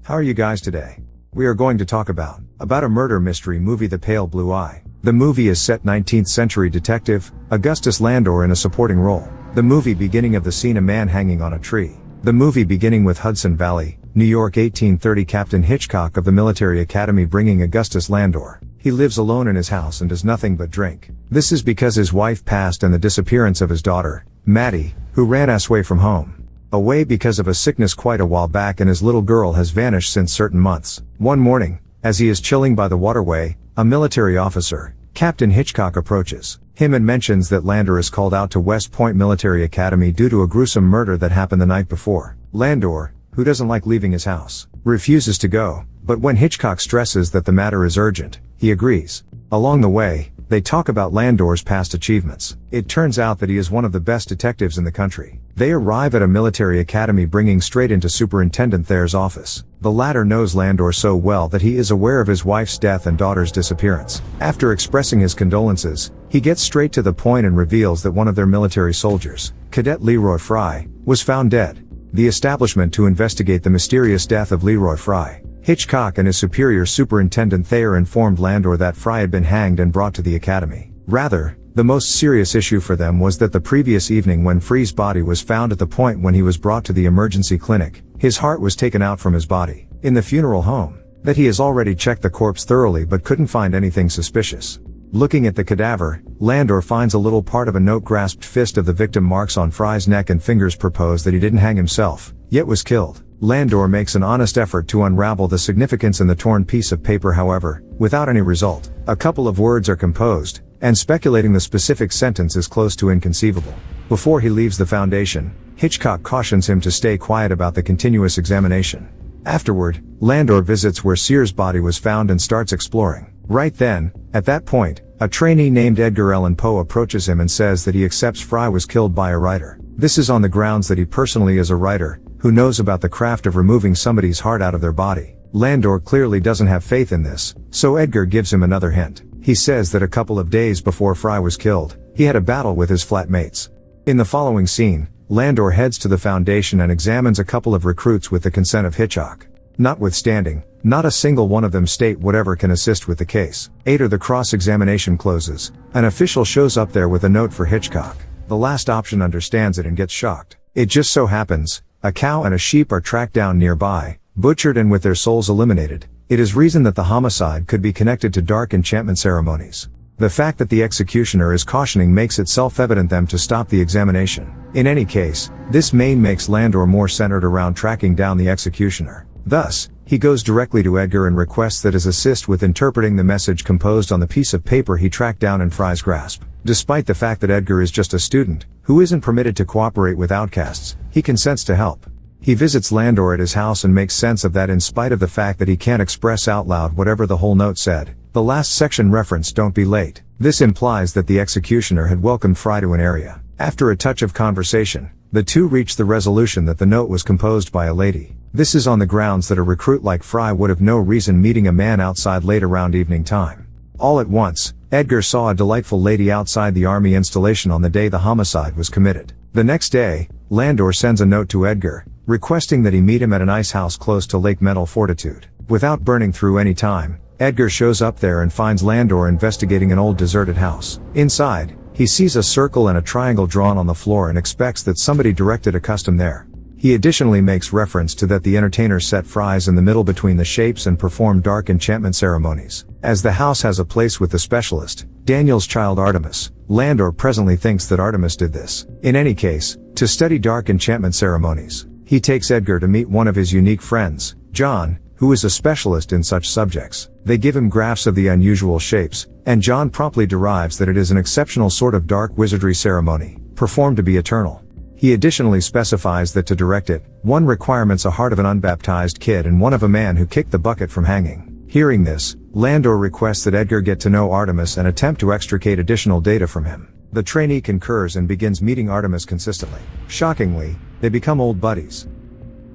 How are you guys today? We are going to talk about a murder mystery movie, The Pale Blue Eye. The movie is set 19th century detective, Augustus Landor in a supporting role. The movie beginning of the scene, a man hanging on a tree. The movie beginning with Hudson Valley, New York 1830, Captain Hitchcock of the military academy bringing Augustus Landor. He lives alone in his house and does nothing but drink. This is because his wife passed and the disappearance of his daughter, Maddie, who ran away from home. Away because of a sickness quite a while back, and his little girl has vanished since certain months. One morning, as he is chilling by the waterway, a military officer, Captain Hitchcock, approaches him and mentions that Landor is called out to West Point Military Academy due to a gruesome murder that happened the night before. Landor, who doesn't like leaving his house, refuses to go, but when Hitchcock stresses that the matter is urgent, he agrees. Along the way, they talk about Landor's past achievements. It turns out that he is one of the best detectives in the country. They arrive at a military academy bringing straight into Superintendent Thayer's office. The latter knows Landor so well that he is aware of his wife's death and daughter's disappearance. After expressing his condolences, he gets straight to the point and reveals that one of their military soldiers, Cadet Leroy Fry, was found dead. The establishment to investigate the mysterious death of Leroy Fry. Hitchcock and his superior Superintendent Thayer informed Landor that Fry had been hanged and brought to the academy. Rather, the most serious issue for them was that the previous evening when Fry's body was found at the point when he was brought to the emergency clinic, his heart was taken out from his body. In the funeral home, that he has already checked the corpse thoroughly but couldn't find anything suspicious. Looking at the cadaver, Landor finds a little part of a note-grasped fist of the victim, marks on Fry's neck and fingers propose that he didn't hang himself, yet was killed. Landor makes an honest effort to unravel the significance in the torn piece of paper, however, without any result. A couple of words are composed, and speculating the specific sentence is close to inconceivable. Before he leaves the foundation, Hitchcock cautions him to stay quiet about the continuous examination. Afterward, Landor visits where Sears' body was found and starts exploring. Right then, at that point, a trainee named Edgar Allan Poe approaches him and says that he accepts Fry was killed by a writer. This is on the grounds that he personally is a writer, who knows about the craft of removing somebody's heart out of their body. Landor clearly doesn't have faith in this, so Edgar gives him another hint. He says that a couple of days before Fry was killed, he had a battle with his flatmates. In the following scene, Landor heads to the foundation and examines a couple of recruits with the consent of Hitchcock. Notwithstanding, not a single one of them state whatever can assist with the case. After the cross-examination closes, an official shows up there with a note for Hitchcock. The last option understands it and gets shocked. It just so happens, a cow and a sheep are tracked down nearby, butchered and with their souls eliminated. It is reasoned that the homicide could be connected to dark enchantment ceremonies. The fact that the executioner is cautioning makes it self-evident them to stop the examination. In any case, this makes Landor more centered around tracking down the executioner. Thus, he goes directly to Edgar and requests that his assist with interpreting the message composed on the piece of paper he tracked down in Fry's grasp. Despite the fact that Edgar is just a student, who isn't permitted to cooperate with outcasts, he consents to help. He visits Landor at his house and makes sense of that in spite of the fact that he can't express out loud whatever the whole note said. The last section referenced "don't be late." This implies that the executioner had welcomed Fry to an area. After a touch of conversation, the two reach the resolution that the note was composed by a lady. This is on the grounds that a recruit like Fry would have no reason meeting a man outside late around evening time. All at once, Edgar saw a delightful lady outside the army installation on the day the homicide was committed. The next day, Landor sends a note to Edgar, requesting that he meet him at an ice house close to Lake Mental Fortitude. Without burning through any time, Edgar shows up there and finds Landor investigating an old deserted house. Inside, he sees a circle and a triangle drawn on the floor and expects that somebody directed a custom there. He additionally makes reference to that the entertainer set Fries in the middle between the shapes and performed dark enchantment ceremonies. As the house has a place with the specialist, Daniel's child Artemis, Landor presently thinks that Artemis did this. In any case, to study dark enchantment ceremonies, he takes Edgar to meet one of his unique friends, John, who is a specialist in such subjects. They give him graphs of the unusual shapes, and John promptly derives that it is an exceptional sort of dark wizardry ceremony, performed to be eternal. He additionally specifies that to direct it, one requirements a heart of an unbaptized kid and one of a man who kicked the bucket from hanging. Hearing this, Landor requests that Edgar get to know Artemis and attempt to extricate additional data from him. The trainee concurs and begins meeting Artemis consistently. Shockingly, they become old buddies.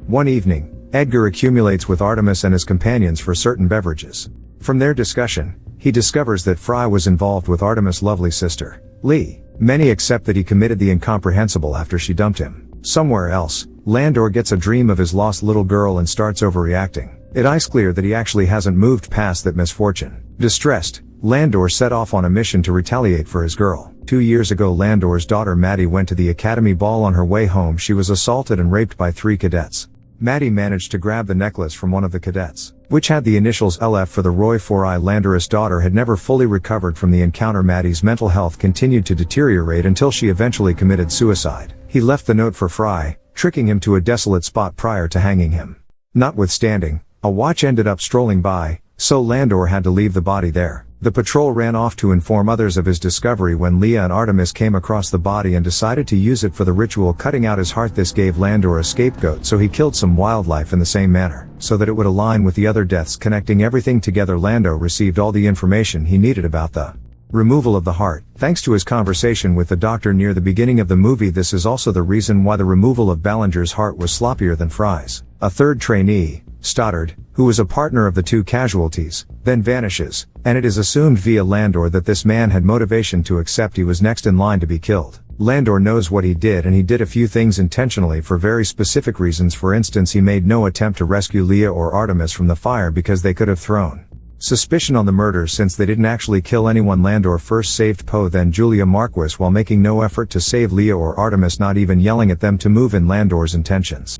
One evening, Edgar accumulates with Artemis and his companions for certain beverages. From their discussion, he discovers that Fry was involved with Artemis' lovely sister, Lee. Many accept that he committed the incomprehensible after she dumped him. Somewhere else, Landor gets a dream of his lost little girl and starts overreacting. It's clear that he actually hasn't moved past that misfortune. Distressed, Landor set off on a mission to retaliate for his girl. 2 years ago, Landor's daughter Maddie went to the academy ball. On her way home, she was assaulted and raped by 3 cadets. Maddie managed to grab the necklace from one of the cadets, which had the initials LF for the Roy 4I. Landor's daughter had never fully recovered from the encounter. Maddie's mental health continued to deteriorate until she eventually committed suicide. He left the note for Fry, tricking him to a desolate spot prior to hanging him. Notwithstanding, a watch ended up strolling by, so Landor had to leave the body there. The patrol ran off to inform others of his discovery when Leah and Artemis came across the body and decided to use it for the ritual, cutting out his heart. This gave Landor a scapegoat, so he killed some wildlife in the same manner, so that it would align with the other deaths. Connecting everything together, Landor received all the information he needed about the removal of the heart, thanks to his conversation with the doctor near the beginning of the movie. This is also the reason why the removal of Ballinger's heart was sloppier than Fry's. A third trainee, Stoddard, who was a partner of the 2 casualties, then vanishes, and it is assumed via Landor that this man had motivation to accept he was next in line to be killed. Landor knows what he did, and he did a few things intentionally for very specific reasons. For instance, he made no attempt to rescue Leah or Artemis from the fire because they could have thrown suspicion on the murders since they didn't actually kill anyone. Landor first saved Poe, then Julia Marquis, while making no effort to save Leah or Artemis, not even yelling at them to move in Landor's intentions.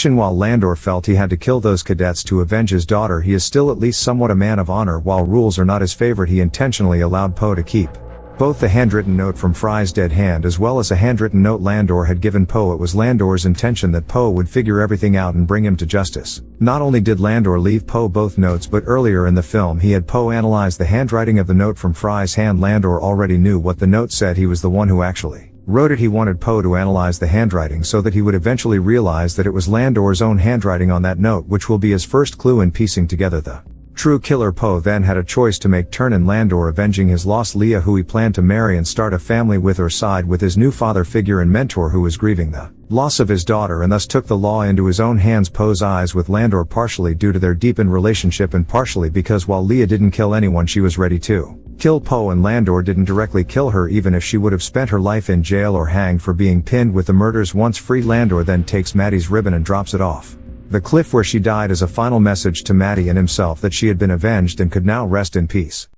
While Landor felt he had to kill those cadets to avenge his daughter, he is still at least somewhat a man of honor. While rules are not his favorite, he intentionally allowed Poe to keep both the handwritten note from Fry's dead hand as well as a handwritten note Landor had given Poe. It was Landor's intention that Poe would figure everything out and bring him to justice. Not only did Landor leave Poe both notes, but earlier in the film he had Poe analyze the handwriting of the note from Fry's hand. Landor already knew what the note said. He was the one who actually wrote it. He wanted Poe to analyze the handwriting so that he would eventually realize that it was Landor's own handwriting on that note, which will be his first clue in piecing together the true killer. Poe then had a choice to make: turn in Landor avenging his lost Leah, who he planned to marry and start a family with, or side with his new father figure and mentor who was grieving the loss of his daughter and thus took the law into his own hands. Poe's eyes with Landor, partially due to their deepened relationship and partially because while Leah didn't kill anyone, she was ready to kill Poe, and Landor didn't directly kill her, even if she would have spent her life in jail or hanged for being pinned with the murders. Once free, Landor then takes Maddie's ribbon and drops it off the cliff where she died as a final message to Maddie and himself that she had been avenged and could now rest in peace.